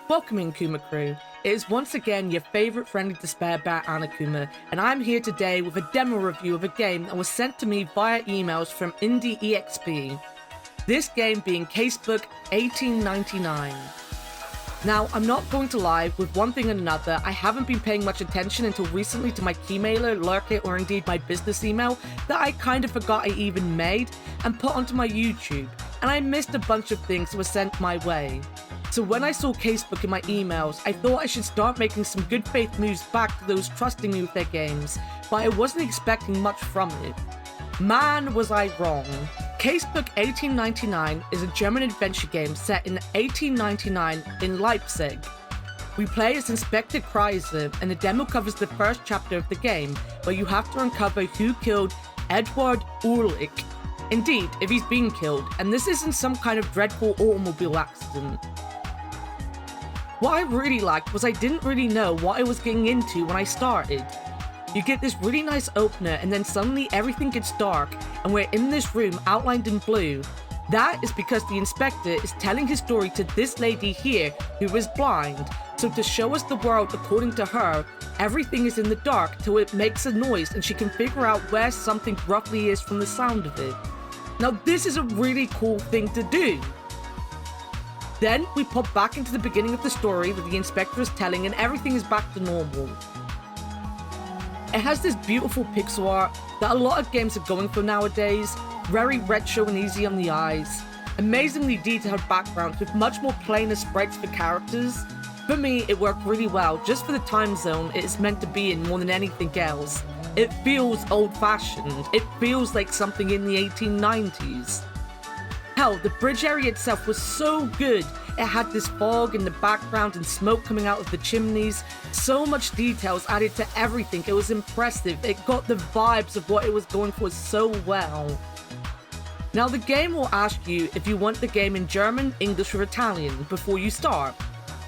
Welcome Annakuma crew. It is once again your favourite friendly despair bat Annakuma, and I'm here today with a demo review of a game that was sent to me via emails from Indie EXP. This game being Casebook 1899. Now, I'm not going to lie, with one thing and another, I haven't been paying much attention until recently to my keymailer, Lurkit, or indeed my business email that I kind of forgot I even made and put onto my YouTube, and I missed a bunch of things that were sent my way. So when I saw Casebook in my emails, I thought I should start making some good faith moves back to those trusting me with their games, but I wasn't expecting much from it. Man, was I wrong. Casebook 1899 is a German adventure game set in 1899 in Leipzig. We play as Inspector Kreise, and the demo covers the first chapter of the game, where you have to uncover who killed Edward Ulrich. Indeed, if he's been killed, and this isn't some kind of dreadful automobile accident. What I really liked was I didn't really know what I was getting into when I started. You get this really nice opener and then suddenly everything gets dark and we're in this room outlined in blue. That is because the inspector is telling his story to this lady here who is blind. So to show us the world according to her, everything is in the dark till it makes a noise and she can figure out where something roughly is from the sound of it. Now this is a really cool thing to do. Then we pop back into the beginning of the story that the inspector is telling and everything is back to normal. It has this beautiful pixel art that a lot of games are going for nowadays, very retro and easy on the eyes, amazingly detailed backgrounds with much more plainer sprites for characters. For me, it worked really well, just for the time zone it is meant to be in more than anything else. It feels old-fashioned, it feels like something in the 1890s. Hell, the bridge area itself was so good. It had this fog in the background and smoke coming out of the chimneys. So much details added to everything. It was impressive. It got the vibes of what it was going for so well. Now the game will ask you if you want the game in German, English or Italian before you start.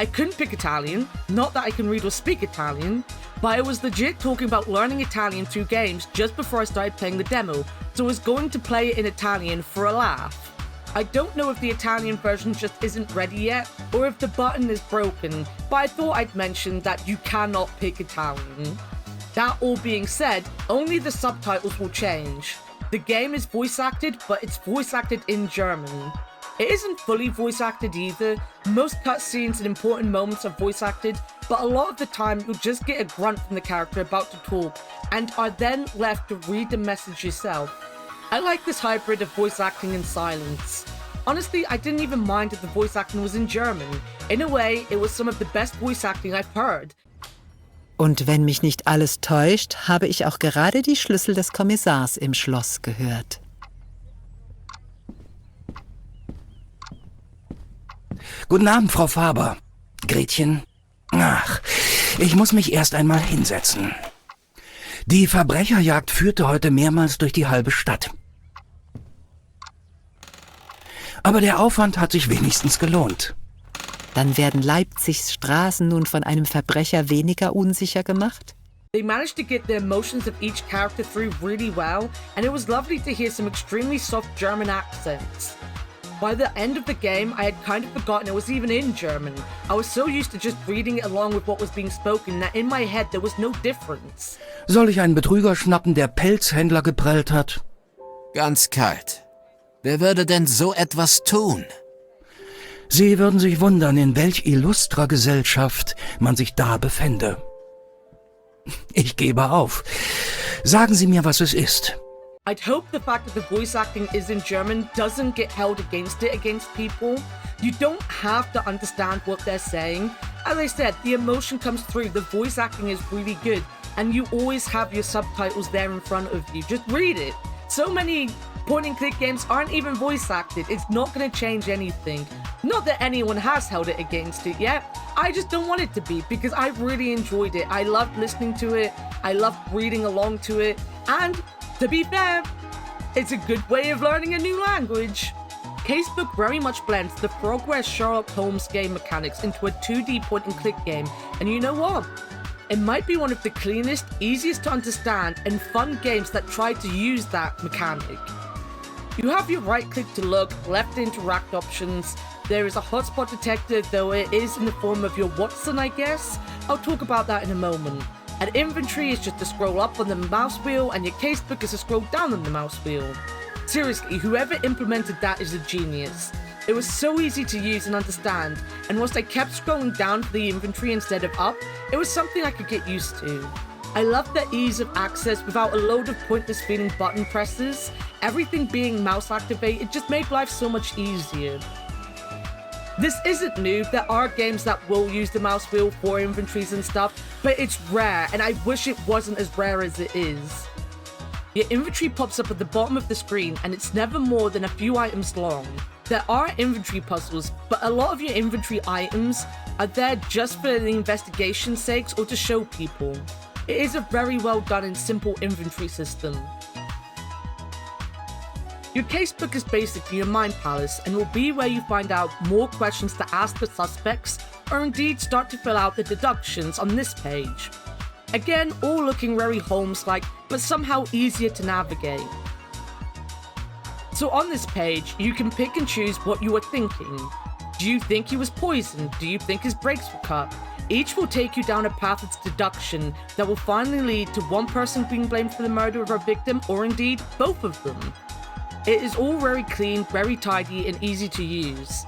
I couldn't pick Italian, not that I can read or speak Italian, but I was legit talking about learning Italian through games just before I started playing the demo, so I was going to play it in Italian for a laugh. I don't know if the Italian version just isn't ready yet, or if the button is broken, but I thought I'd mention that you cannot pick Italian. That all being said, only the subtitles will change. The game is voice acted, but it's voice acted in German. It isn't fully voice acted either. Most cutscenes and important moments are voice acted, but a lot of the time you'll just get a grunt from the character about to talk, and are then left to read the message yourself. I like this hybrid of voice acting and silence. Honestly, I didn't even mind if the voice acting was in German. In a way, it was some of the best voice acting I've heard. Und wenn mich nicht alles täuscht, habe ich auch gerade die Schlüssel des Kommissars im Schloss gehört. Guten Abend, Frau Faber. Gretchen? Ach, ich muss mich erst einmal hinsetzen. Die Verbrecherjagd führte heute mehrmals durch die halbe Stadt. Aber der Aufwand hat sich wenigstens gelohnt. Dann werden Leipzigs Straßen nun von einem Verbrecher weniger unsicher gemacht? They managed to get the emotions of each character through really well, and it was lovely to hear some extremely soft German accents. By the end of the game, I had kind of forgotten it was even in German. I was so used to just reading it along with what was being spoken that in my head there was no difference. Soll ich einen Betrüger schnappen, der Pelzhändler geprellt hat? Ganz kalt. Wer würde denn so etwas tun? Sie würden sich wundern, in welch illustrer Gesellschaft man sich da befände. Ich gebe auf. Sagen Sie mir, was es ist. I'd hope the fact that the voice acting is in German doesn't get held against it against people. You don't have to understand what they're saying. As I said, the emotion comes through, the voice acting is really good, and you always have your subtitles there in front of you. Just read it. So many point-and-click games aren't even voice acted. It's not going to change anything. Not that anyone has held it against it yet. I just don't want it to be because I really enjoyed it. I loved listening to it. I loved reading along to it. And to be fair, it's a good way of learning a new language. Casebook very much blends the Progress Sherlock Holmes game mechanics into a 2D point-and-click game. And you know what? It might be one of the cleanest, easiest to understand, and fun games that try to use that mechanic. You have your right click to look, left to interact options, there is a hotspot detector, though it is in the form of your Watson, I guess. I'll talk about that in a moment. An inventory is just to scroll up on the mouse wheel, and your casebook is to scroll down on the mouse wheel. Seriously, whoever implemented that is a genius. It was so easy to use and understand, and whilst I kept scrolling down for the inventory instead of up, it was something I could get used to. I love the ease of access without a load of pointless feeling button presses. Everything being mouse activated just made life so much easier. This isn't new, there are games that will use the mouse wheel for inventories and stuff, but it's rare, and I wish it wasn't as rare as it is. Your inventory pops up at the bottom of the screen, and it's never more than a few items long. There are inventory puzzles, but a lot of your inventory items are there just for the investigation's sakes or to show people. It is a very well done and simple inventory system. Your casebook is basically your mind palace and will be where you find out more questions to ask the suspects or indeed start to fill out the deductions on this page. Again, all looking very Holmes-like, but somehow easier to navigate. So on this page, you can pick and choose what you are thinking. Do you think he was poisoned? Do you think his brakes were cut? Each will take you down a path of deduction that will finally lead to one person being blamed for the murder of a victim, or indeed both of them. It is all very clean, very tidy, and easy to use.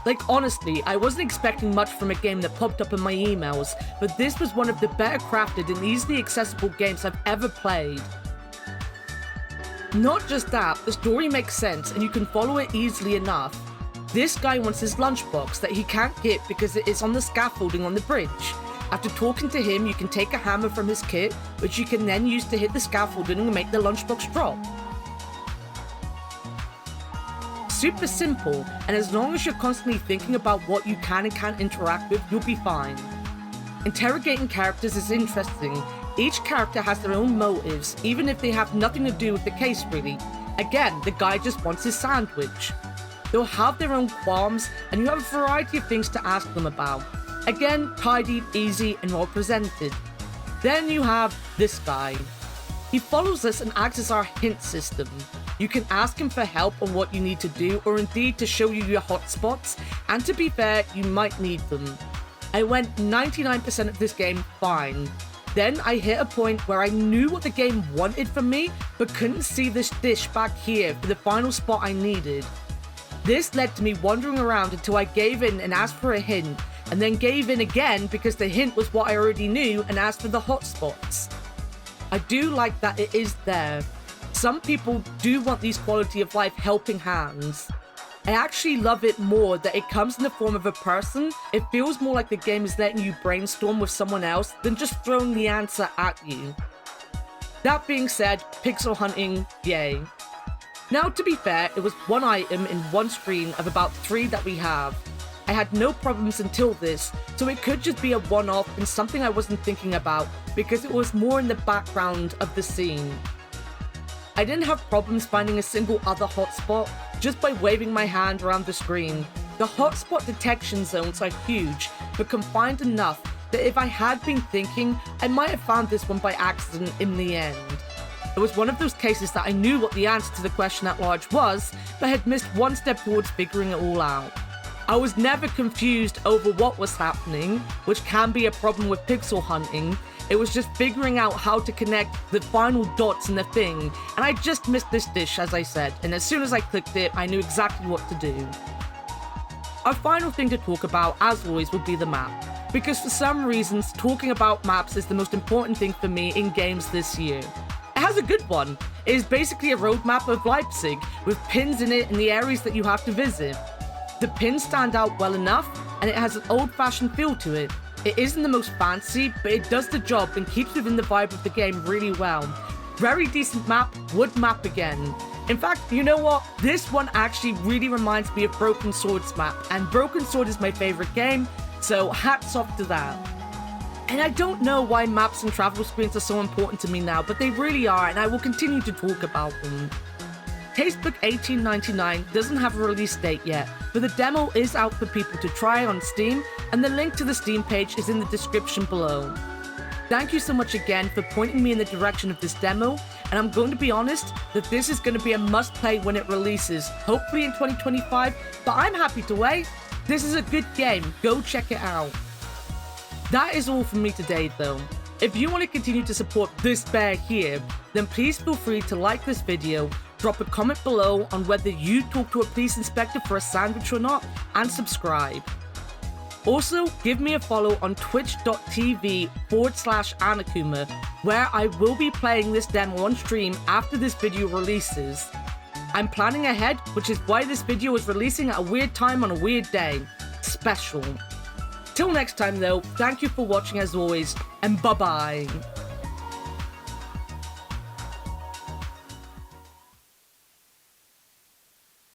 Like honestly, I wasn't expecting much from a game that popped up in my emails, but this was one of the better crafted and easily accessible games I've ever played. Not just that, the story makes sense and you can follow it easily enough. This guy wants his lunchbox that he can't get because it is on the scaffolding on the bridge. After talking to him, you can take a hammer from his kit, which you can then use to hit the scaffolding and make the lunchbox drop. Super simple, and as long as you're constantly thinking about what you can and can't interact with, you'll be fine. Interrogating characters is interesting. Each character has their own motives, even if they have nothing to do with the case really. Again, the guy just wants his sandwich. They'll have their own qualms, and you have a variety of things to ask them about. Again, tidy, easy, and well presented. Then you have this guy. He follows us and acts as our hint system. You can ask him for help on what you need to do, or indeed to show you your hotspots, and to be fair, you might need them. I went 99% of this game fine. Then I hit a point where I knew what the game wanted from me, but couldn't see this dish back here for the final spot I needed. This led to me wandering around until I gave in and asked for a hint, and then gave in again because the hint was what I already knew and asked for the hotspots. I do like that it is there. Some people do want these quality of life helping hands. I actually love it more that it comes in the form of a person. It feels more like the game is letting you brainstorm with someone else than just throwing the answer at you. That being said, pixel hunting, yay. Now to be fair, it was one item in one screen of about 3 that we have. I had no problems until this, so it could just be a one-off and something I wasn't thinking about because it was more in the background of the scene. I didn't have problems finding a single other hotspot just by waving my hand around the screen. The hotspot detection zones are huge, but confined enough that if I had been thinking, I might have found this one by accident in the end. It was one of those cases that I knew what the answer to the question at large was, but had missed one step towards figuring it all out. I was never confused over what was happening, which can be a problem with pixel hunting. It was just figuring out how to connect the final dots in the thing, and I just missed this dish, as I said, and as soon as I clicked it, I knew exactly what to do. Our final thing to talk about, as always, will be the map, because for some reasons, talking about maps is the most important thing for me in games this year. It has a good one. It is basically a roadmap of Leipzig, with pins in it and the areas that you have to visit. The pins stand out well enough, and it has an old-fashioned feel to it. It isn't the most fancy, but it does the job and keeps within the vibe of the game really well. Very decent map, would map again. In fact, you know what? This one actually really reminds me of Broken Sword's map, and Broken Sword is my favorite game, so hats off to that. And I don't know why maps and travel screens are so important to me now, but they really are, and I will continue to talk about them. Casebook 1899 doesn't have a release date yet, but the demo is out for people to try on Steam, and the link to the Steam page is in the description below. Thank you so much again for pointing me in the direction of this demo, and I'm going to be honest that this is going to be a must-play when it releases, hopefully in 2025, but I'm happy to wait. This is a good game, go check it out. That is all from me today though. If you want to continue to support this bear here, then please feel free to like this video, drop a comment below on whether you talk to a police inspector for a sandwich or not, and subscribe. Also, give me a follow on twitch.tv/Annakuma, where I will be playing this demo on stream after this video releases. I'm planning ahead, which is why this video is releasing at a weird time on a weird day. Special. Till next time though, thank you for watching as always, and bye bye.